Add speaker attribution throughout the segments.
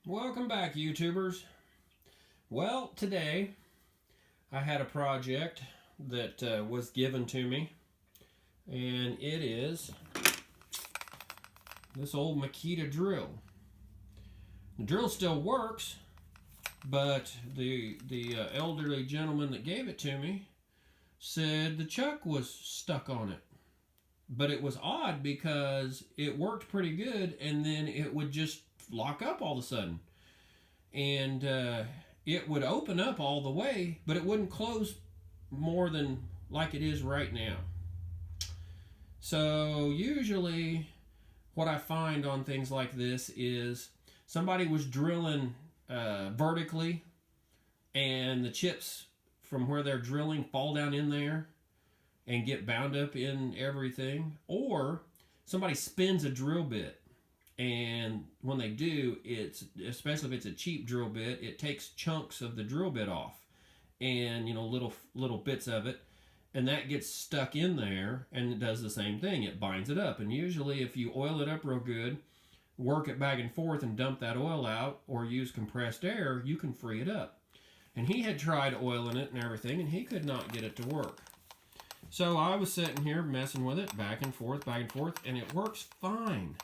Speaker 1: Welcome back, YouTubers. Well, today I had a project that was given to me, and it is this old Makita drill. The drill still works, but the elderly gentleman that gave it to me said the chuck was stuck on it. But it was odd because it worked pretty good, and then it would just lock up all of a sudden. And it would open up all the way, but it wouldn't close more than like it is right now. So usually what I find on things like this is somebody was drilling vertically, and the chips from where they're drilling fall down in there and get bound up in everything, or somebody spins a drill bit, and when they do, it's, especially if it's a cheap drill bit, it takes chunks of the drill bit off, and little bits of it, and that gets stuck in there, and it does the same thing. It binds it up, and usually if you oil it up real good, work it back and forth and dump that oil out, or use compressed air, you can free it up. And he had tried oiling it and everything, and he could not get it to work. So I was sitting here messing with it back and forth, and it works fine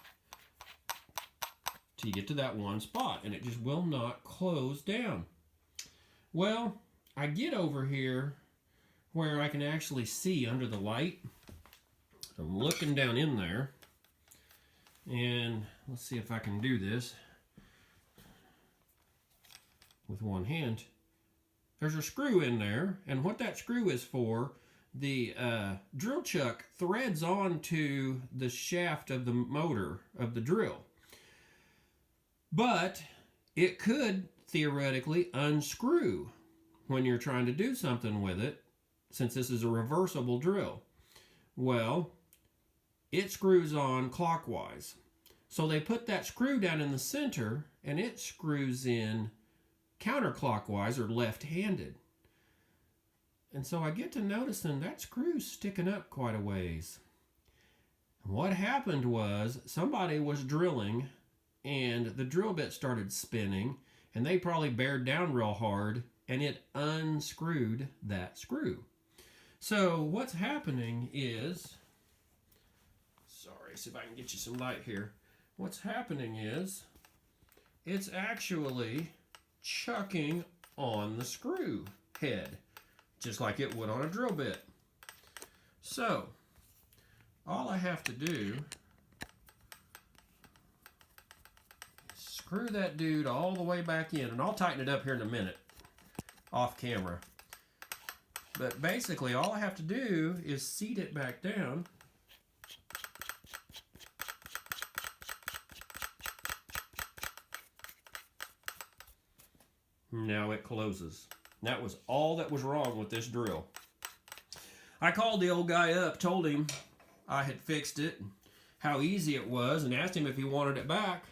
Speaker 1: till you get to that one spot, and it just will not close down. Well, I get over here where I can actually see under the light. I'm looking down in there, and let's see if I can do this with one hand. There's a screw in there, and what that screw is for, the drill chuck threads onto the shaft of the motor of the drill. But it could theoretically unscrew when you're trying to do something with it, since this is a reversible drill. Well, it screws on clockwise. So they put that screw down in the center, and it screws in counterclockwise or left-handed. And so I get to noticing that screw's sticking up quite a ways. What happened was somebody was drilling, and the drill bit started spinning, and they probably bared down real hard, and it unscrewed that screw. So what's happening is, sorry, see if I can get you some light here. What's happening is it's actually chucking on the screw head, just like it would on a drill bit. So all I have to do is screw that dude all the way back in, and I'll tighten it up here in a minute off camera. But basically all I have to do is seat it back down. Now it closes. That was all that was wrong with this drill. I called the old guy up, told him I had fixed it, how easy it was, and asked him if he wanted it back.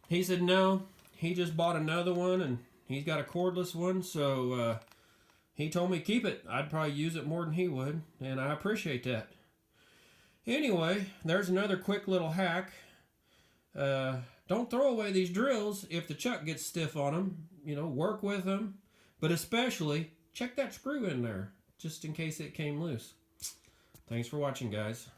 Speaker 1: He said no, he just bought another one, and he's got a cordless one, so he told me keep it. I'd probably use it more than he would, and I appreciate that. Anyway, there's another quick little hack. Don't throw away these drills if the chuck gets stiff on them. Work with them, but especially check that screw in there, just in case it came loose. Thanks for watching, guys.